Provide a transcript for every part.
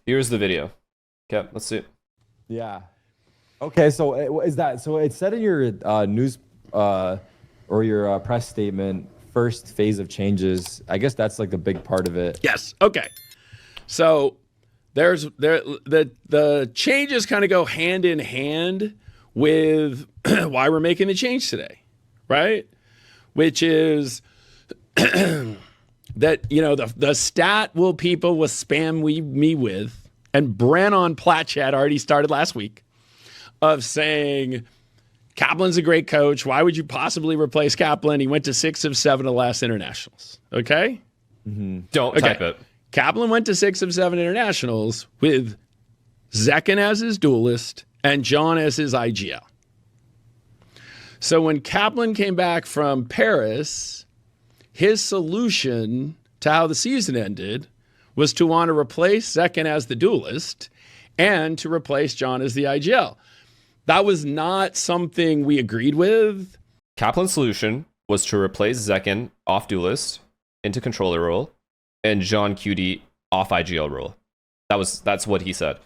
Here's the video. Okay, let's see. Yeah. Okay, so is that so? It said in your news or your press statement, first phase of changes. I guess that's like the big part of it. Yes. Okay. So the changes kind of go hand in hand with why we're making the change today, right? Which is that the stat will people will spam me with, and Bren on Plat Chat already started last week of saying Kaplan's a great coach. Why would you possibly replace Kaplan? He went to 6 of 7 of the last internationals. Okay? Don't type it. Kaplan went to 6 of 7 internationals with Zekken as his duelist and John as his IGL. So when Kaplan came back from Paris, his solution to how the season ended was to want to replace Zekken as the duelist and to replace John as the IGL. That was not something we agreed with. Kaplan's solution was to replace Zekken off duelist into controller role and John QD off IGL role. That's what he said.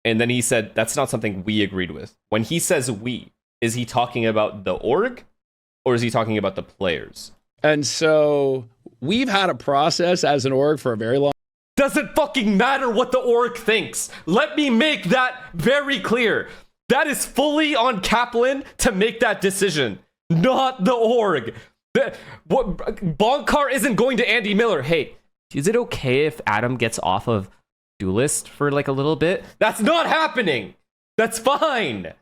And then he said that's not something we agreed with. When he says we, is he talking about the org or is he talking about the players? And so we've had a process as an org for a very long. Doesn't fucking matter what the org thinks. Let me make that very clear. That is fully on Kaplan to make that decision, not the org. Bonkar isn't going to Andy Miller. Hey, is it okay if Adam gets off of duelist for like a little bit? That's not happening. That's fine.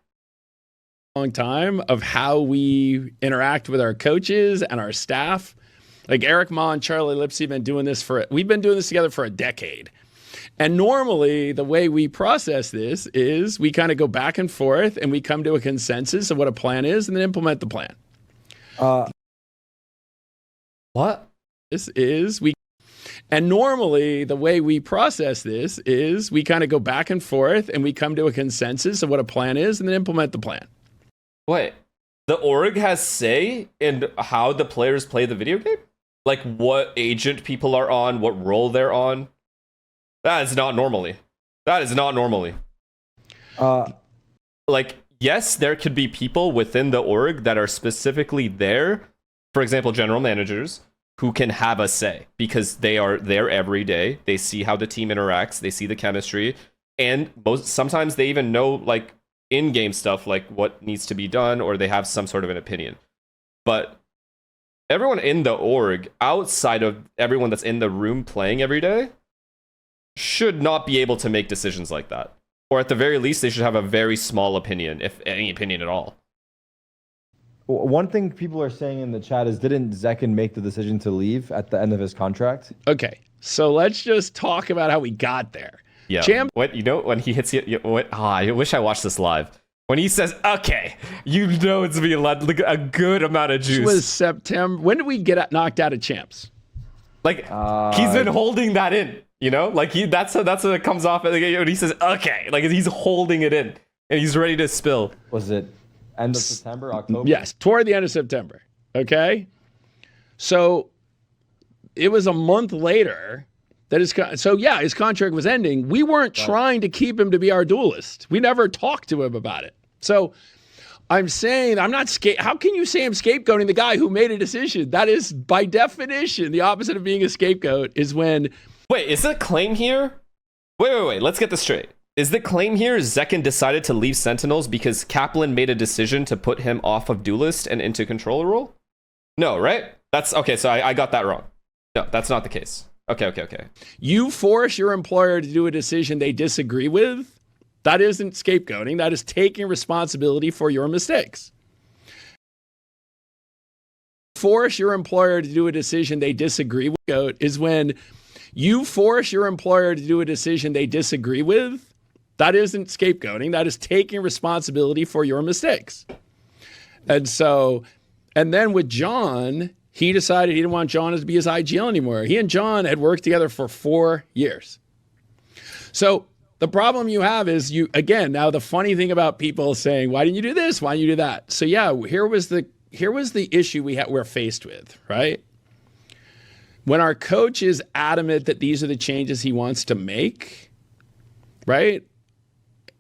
Long time of how we interact with our coaches and our staff. Like Eric Ma and Charlie Lipsy we've been doing this together for a decade. And normally the way we process this is we kind of go back and forth and we come to a consensus of what a plan is and then implement the plan. What? And normally the way we process this is we kind of go back and forth and we come to a consensus of what a plan is and then implement the plan. Wait, the org has say in how the players play the video game? Like what agent people are on, what role they're on? That is not normally. Like, yes, there could be people within the org that are specifically there, for example, general managers, who can have a say because they are there every day. They see how the team interacts, they see the chemistry, and sometimes they even know like in-game stuff like what needs to be done, or they have some sort of an opinion. But everyone in the org, outside of everyone that's in the room playing every day, should not be able to make decisions like that. Or at the very least, they should have a very small opinion, if any opinion at all. One thing people are saying in the chat is, didn't Zekken make the decision to leave at the end of his contract? Okay, so let's just talk about how we got there. Yeah. When he hits you, I wish I watched this live. When he says, okay, it's being a good amount of juice. This was September. When did we get knocked out of champs? Like, he's been holding that in, Like, that's what it comes off. When he says, okay, like, he's holding it in. And he's ready to spill. Was it end of September, October? Yes, toward the end of September. Okay? So, it was a month later that his contract was ending. We weren't trying to keep him to be our duelist. We never talked to him about it. So I'm saying how can you say I'm scapegoating the guy who made a decision? That is, by definition, the opposite of being a scapegoat is when... Wait, is the claim here? Wait. Let's get this straight. Is the claim here Zekken decided to leave Sentinels because Kaplan made a decision to put him off of duelist and into controller role? No, right? That's okay. So I got that wrong. No, that's not the case. Okay. You force your employer to do a decision they disagree with. That isn't scapegoating. That is taking responsibility for your mistakes. Force your employer to do a decision they disagree with is when you force your employer to do a decision they disagree with. That isn't scapegoating. That is taking responsibility for your mistakes. And then with John, he decided he didn't want John to be his IGL anymore. He and John had worked together for 4 years. So the problem you have is now the funny thing about people saying, why didn't you do this? Why didn't you do that? So yeah, here was the issue we're faced with, right? When our coach is adamant that these are the changes he wants to make, right?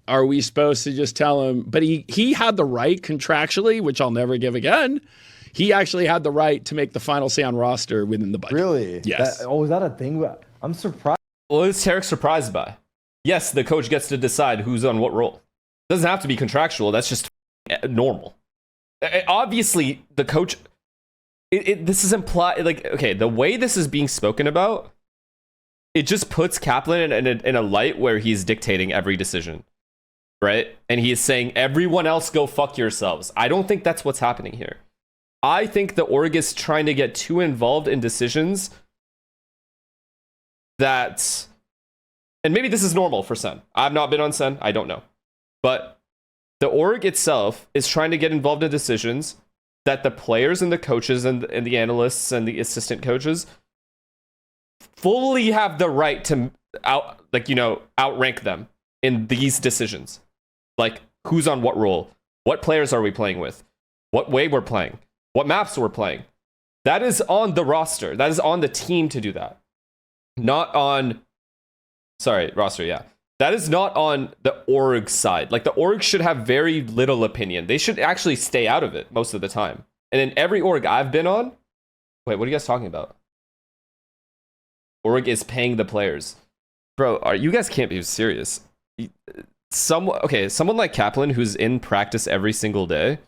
Are we supposed to just tell him? But he had the right contractually, which I'll never give again. He actually had the right to make the final say on roster within the budget. Really? Yes. Is that a thing? I'm surprised. What is Tarik surprised by? Yes, the coach gets to decide who's on what role. Doesn't have to be contractual. That's just normal. Obviously, the coach. This is implied. Like, okay, the way this is being spoken about, it just puts Kaplan in a light where he's dictating every decision, right? And he is saying, everyone else go fuck yourselves. I don't think that's what's happening here. I think the org is trying to get too involved in decisions that, and maybe this is normal for Sen. I've not been on Sen. I don't know. But the org itself is trying to get involved in decisions that the players and the coaches and the analysts and the assistant coaches fully have the right to outrank them in these decisions. Like, who's on what role? What players are we playing with? What way we're playing? What maps we're playing? That is on the roster. That is on the team to do that. Not on... Sorry, roster, yeah. That is not on the org side. Like, the org should have very little opinion. They should actually stay out of it most of the time. And in every org I've been on... Wait, what are you guys talking about? Org is paying the players. Bro, you guys can't be serious. Someone like Kaplan, who's in practice every single day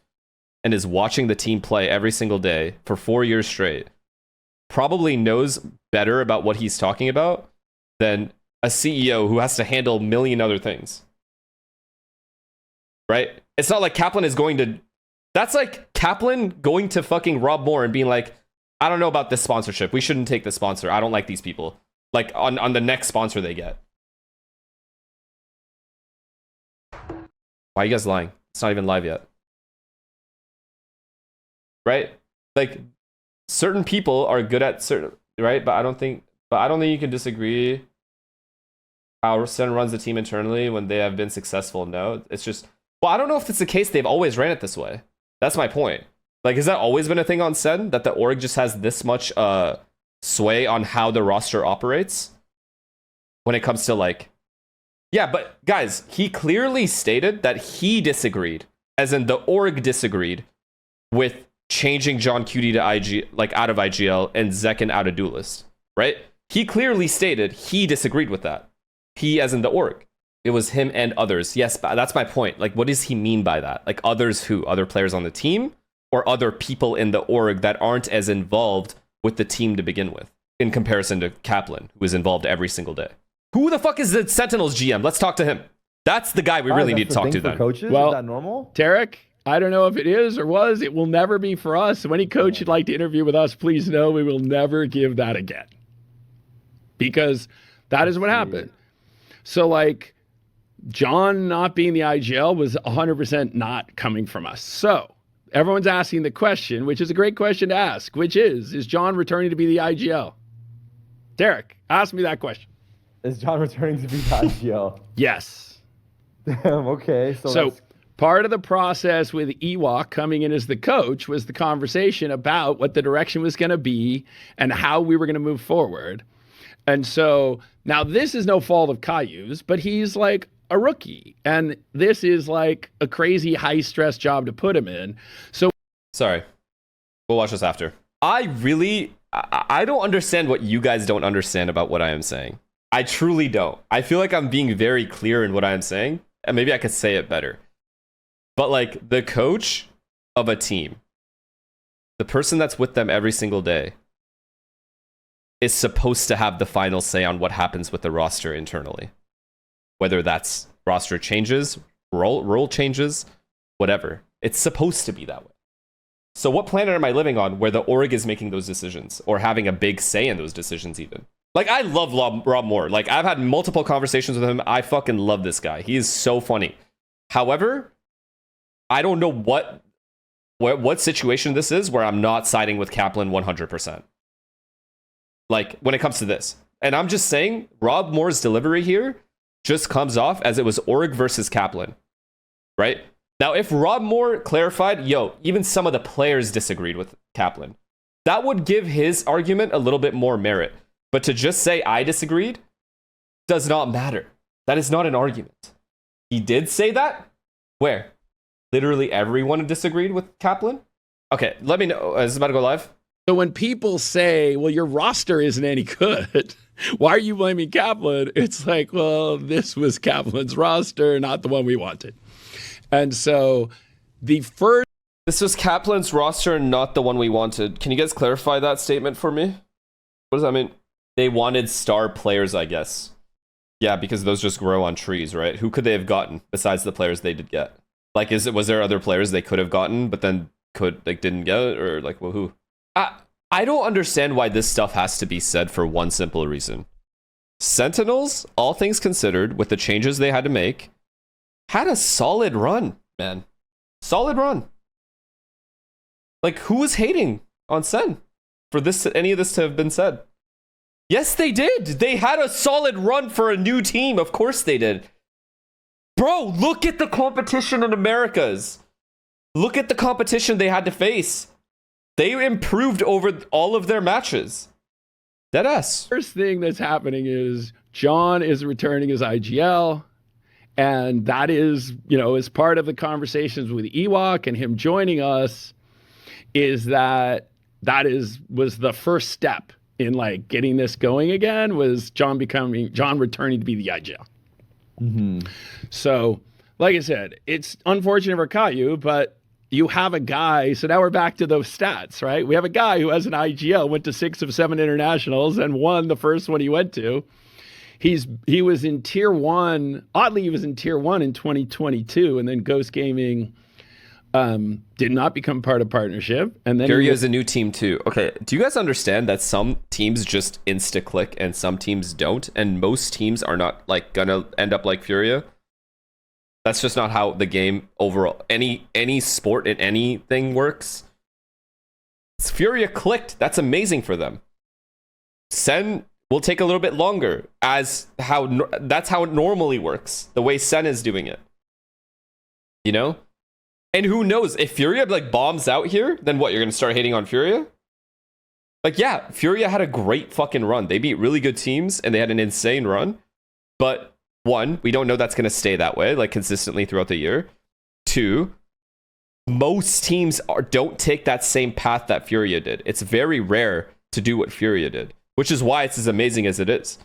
and is watching the team play every single day for 4 years straight, probably knows better about what he's talking about than a CEO who has to handle a million other things. Right? It's not like Kaplan is going to... That's like Kaplan going to fucking Rob Moore and being like, I don't know about this sponsorship. We shouldn't take this sponsor. I don't like these people. Like, on the next sponsor they get. Why are you guys lying? It's not even live yet. Right? Like, certain people are good at certain... Right? But I don't think you can disagree how Sen runs the team internally when they have been successful. No, it's just... Well, I don't know if it's the case they've always ran it this way. That's my point. Like, has that always been a thing on Sen? That the org just has this much sway on how the roster operates? When it comes to, like... Yeah, but guys, he clearly stated that he disagreed, as in the org disagreed, with changing John Cutie to IG, like out of IGL, and Zekken out of Duelist, right? He clearly stated he disagreed with that. He, as in the org. It was him and others. Yes, but that's my point. Like, what does he mean by that? Like, others who? Other players on the team? Or other people in the org that aren't as involved with the team to begin with, in comparison to Kaplan, who is involved every single day. Who the fuck is the Sentinels GM? Let's talk to him. That's the guy we really need to talk to then. Coaches? Well, is that normal? Tarik, I don't know if it is or was. It will never be for us. So any coach you'd like to interview with us, please know we will never give that again. Because that is what happened. So, like, John not being the IGL was 100% not coming from us. So everyone's asking the question, which is a great question to ask, which is John returning to be the IGL? Tarik, ask me that question. Is John returning to be the IGL? Yes. Damn, okay. So part of the process with Ewok coming in as the coach was the conversation about what the direction was going to be and how we were going to move forward. And so now this is no fault of Caillou's, but he's like a rookie. And this is like a crazy high stress job to put him in. So sorry. We'll watch this after. I don't understand what you guys don't understand about what I am saying. I truly don't. I feel like I'm being very clear in what I am saying, and maybe I could say it better. But like, the coach of a team, the person that's with them every single day, is supposed to have the final say on what happens with the roster internally. Whether that's roster changes, role changes, whatever. It's supposed to be that way. So what planet am I living on where the org is making those decisions or having a big say in those decisions even? Like, I love Rob Moore. Like, I've had multiple conversations with him. I fucking love this guy. He is so funny. However, I don't know what situation this is where I'm not siding with Kaplan 100%. Like, when it comes to this. And I'm just saying, Rob Moore's delivery here just comes off as it was org versus Kaplan. Right? Now, if Rob Moore clarified, even some of the players disagreed with Kaplan, that would give his argument a little bit more merit. But to just say I disagreed does not matter. That is not an argument. He did say that? Where? Literally everyone disagreed with Kaplan? Okay, let me know. Is this about to go live? So when people say, well, your roster isn't any good, why are you blaming Kaplan? It's like, well, this was Kaplan's roster, not the one we wanted. And so this was Kaplan's roster, not the one we wanted. Can you guys clarify that statement for me? What does that mean? They wanted star players, I guess. Yeah, because those just grow on trees, right? Who could they have gotten besides the players they did get? Like, was there other players they could have gotten, but then didn't get it? Or like, well, who? I don't understand why this stuff has to be said for one simple reason. Sentinels, all things considered, with the changes they had to make, had a solid run, man. Solid run. Like, who was hating on Sen for any of this to have been said? Yes, they did. They had a solid run for a new team. Of course they did. Bro, look at the competition in Americas. Look at the competition they had to face. They improved over all of their matches. Deadass. First thing that's happening is John is returning his IGL. And that is, as part of the conversations with Ewok and him joining us, is was the first step in like getting this going again, was John returning to be the IGL. Mm-hmm. So, like I said, it's unfortunate for Caillou, but you have a guy. So now we're back to those stats, right? We have a guy who has an IGL, went to 6 of 7 internationals and won the first one he went to. He was in tier 1. Oddly, he was in tier 1 in 2022, and then Ghost Gaming did not become part of partnership. And then Furia is a new team too. Okay, do you guys understand that some teams just insta-click and some teams don't, and most teams are not like gonna end up like Furia? That's just not how the game overall, any sport in anything works. Furia clicked. That's amazing for them. Sen will take a little bit longer, that's how it normally works, the way Sen is doing it. You know? And who knows, if Furia like bombs out here, then what, you're gonna start hating on Furia? Like, yeah, Furia had a great fucking run. They beat really good teams and they had an insane run. But 1, we don't know that's gonna stay that way, like consistently throughout the year. 2, most teams don't take that same path that Furia did. It's very rare to do what Furia did, which is why it's as amazing as it is.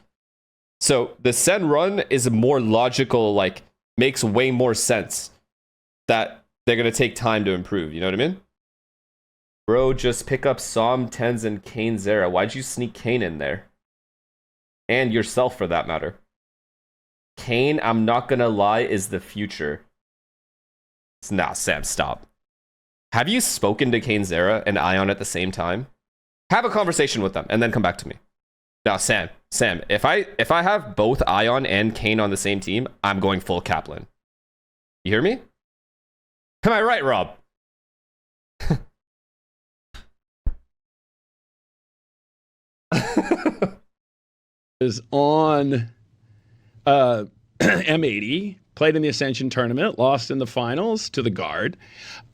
So the Sen run is a more logical, like, makes way more sense that they're going to take time to improve. You know what I mean? Bro, just pick up Som, Tenz, and Kane Zera. Why'd you sneak Kane in there? And yourself, for that matter. Kane, I'm not going to lie, is the future. Nah, Sam, stop. Have you spoken to Kane Zera and Ion at the same time? Have a conversation with them and then come back to me. Now, Sam, if I have both Ion and Kane on the same team, I'm going full Kaplan. You hear me? Am I right, Rob? Is on M80, played in the Ascension tournament, lost in the finals to the Guard,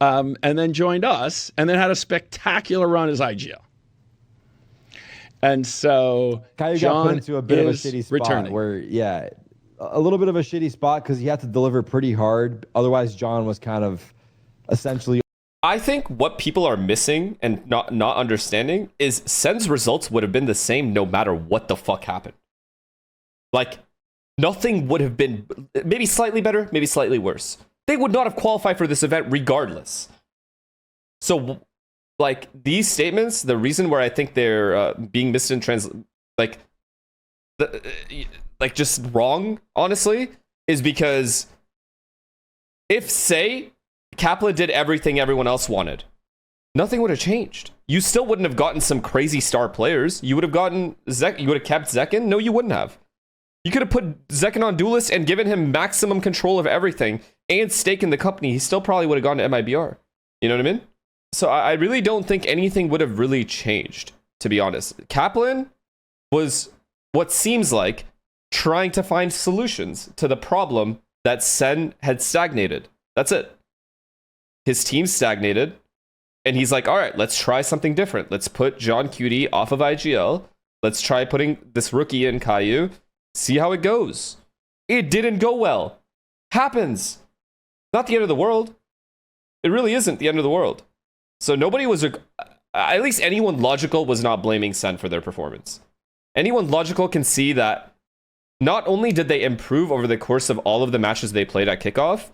and then joined us, and then had a spectacular run as IGL. And so Caillou John got put into a bit of a shitty spot returning. where, yeah, a little bit of a shitty spot because he had to deliver pretty hard. Otherwise, John was kind of essentially. I think what people are missing and not understanding is Sen's results would have been the same no matter what the fuck happened. Like, nothing would have been, maybe slightly better, maybe slightly worse. They would not have qualified for this event regardless. So, like, these statements, the reason where I think they're being just wrong, honestly, is because if, say, Kaplan did everything everyone else wanted, nothing would have changed. You still wouldn't have gotten some crazy star players. You would have gotten you would have kept Zekken? No, you wouldn't have. You could have put Zekken on Duelist and given him maximum control of everything and stake in the company. He still probably would have gone to MIBR. You know what I mean? So I really don't think anything would have really changed, to be honest. Kaplan was what seems like trying to find solutions to the problem that Sen had stagnated. That's it. His team stagnated, and he's like, all right, let's try something different. Let's put John Cutie off of IGL. Let's try putting this rookie in, Caillou. See how it goes. It didn't go well. Happens. Not the end of the world. It really isn't the end of the world. So nobody was, at least anyone logical was not blaming Sen for their performance. Anyone logical can see that not only did they improve over the course of all of the matches they played at kickoff,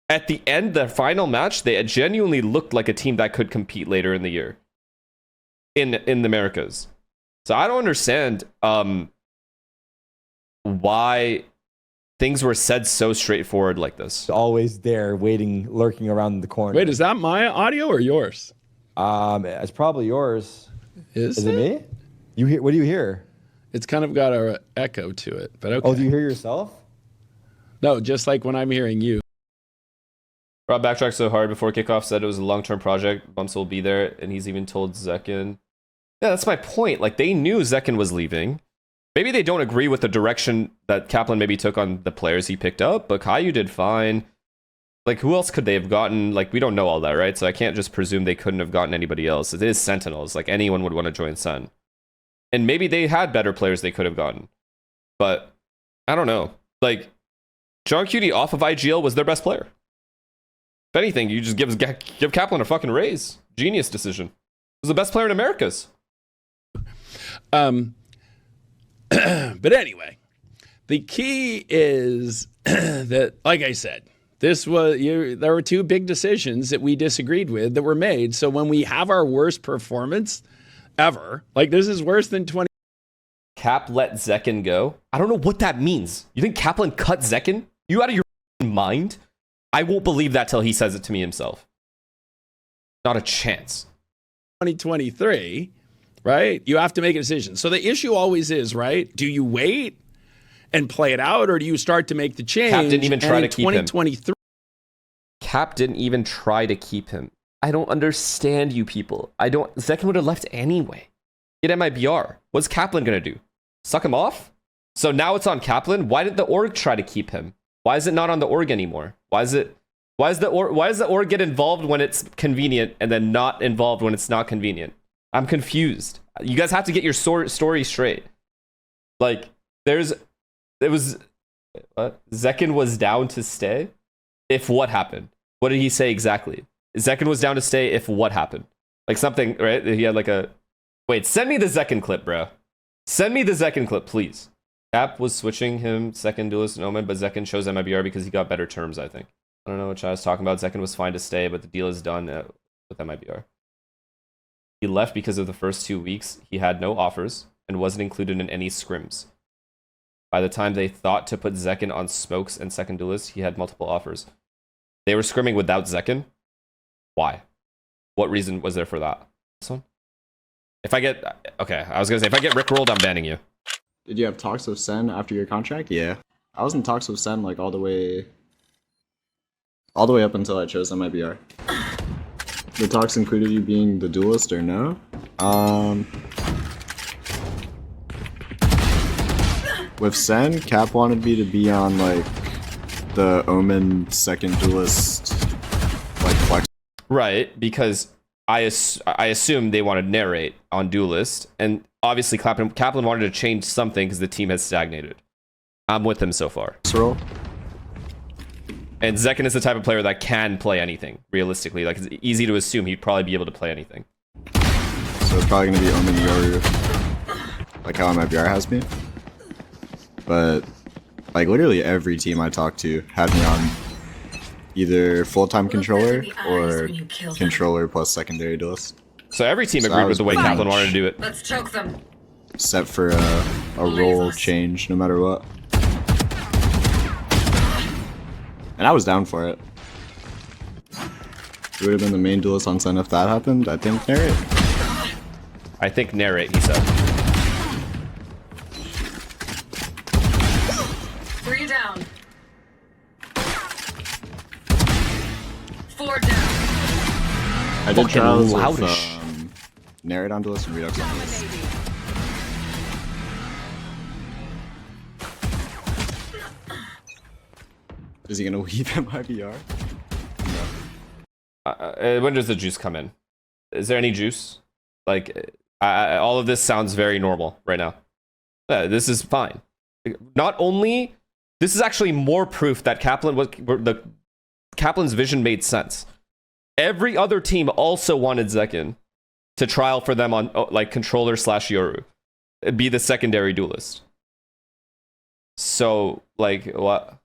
at the end, the final match, they genuinely looked like a team that could compete later in the year in the Americas. So I don't understand why things were said so straightforward like this. Always there, waiting, lurking around the corner. Wait, is that my audio or yours? It's probably yours. Is it me? You hear? What do you hear? It's kind of got a echo to it, but okay. Oh, do you hear yourself? No, just like when I'm hearing you. Rob backtracked so hard before kickoff, said it was a long-term project. Bumps will be there, and he's even told Zekken. Yeah, that's my point. Like, they knew Zekken was leaving. Maybe they don't agree with the direction that Kaplan maybe took on the players he picked up, but Caillou did fine. Like, who else could they have gotten? Like, we don't know all that, right? So I can't just presume they couldn't have gotten anybody else. It is Sentinels. Like, anyone would want to join Sen. And maybe they had better players they could have gotten. But, I don't know. Like, John Cutie off of IGL was their best player. If anything, you just give Kaplan a fucking raise. Genius decision. He was the best player in Americas. But anyway, the key is that, like I said, there were two big decisions that we disagreed with that were made. So when we have our worst performance ever, like this is worse than 20. Cap let Zekken go? I don't know what that means. You think Kaplan cut Zekken? You out of your mind? I won't believe that till he says it to me himself. Not a chance. 2023, right? You have to make a decision. So the issue always is, right? Do you wait and play it out, or do you start to make the change? Cap didn't even try to keep him. 2023. Cap didn't even try to keep him. I don't understand you people. Zekken would have left anyway. Get MIBR. What's Kaplan gonna do? Suck him off? So now it's on Kaplan. Why did the org try to keep him? Why is it not on the org anymore? Why does the org get involved when it's convenient and then not involved when it's not convenient? I'm confused. You guys have to get your story straight. Like, Zekken was down to stay if what happened? What did he say exactly? Zekken was down to stay if what happened? Like something, right? He had like a... Wait, send me the Zekken clip, bro. Send me the Zekken clip, please. Cap was switching him second duelist and Omen, but Zekken chose MIBR because he got better terms, I think. I don't know what I was talking about. Zekken was fine to stay, but the deal is done with MIBR. He left because of the first 2 weeks. He had no offers and wasn't included in any scrims. By the time they thought to put Zekken on smokes and second duelist, he had multiple offers. They were scrimming without Zekken? Why? What reason was there for that? This one? Okay, I was gonna say, if I get rickrolled, I'm banning you. Did you have talks with Sen after your contract? Yeah. I was in talks with Sen like all the way up until I chose MIBR. The talks included you being the duelist or no? With Sen, Cap wanted me to be on like the Omen second duelist like flex. Right, because I assume they want to narrate on duelist, and obviously Kaplan wanted to change something because the team has stagnated. I'm with him so far. Role. And Zekken is the type of player that can play anything, realistically. Like, it's easy to assume he'd probably be able to play anything. So it's probably going to be Omen Yoru, like how MIBR has me. But, like, literally every team I talked to had me on either full-time controller or controller plus secondary duelist. So every team agreed with the way Kaplan wanted to do it. Let's choke them. Set for a role change no matter what. And I was down for it. It would have been the main duelist on Sen if that happened. I think narrate. I think narrate, he said. 3 down. 4 down. I did trials loud with as narrate on duelist and redux on duelist. Is he gonna weave MIBR? No. When does the juice come in? Is there any juice? Like, all of this sounds very normal right now. This is fine. Not only This is actually more proof that Kaplan's vision made sense. Every other team also wanted Zekken to trial for them on like controller / Yoru. It'd be the secondary duelist. So like what?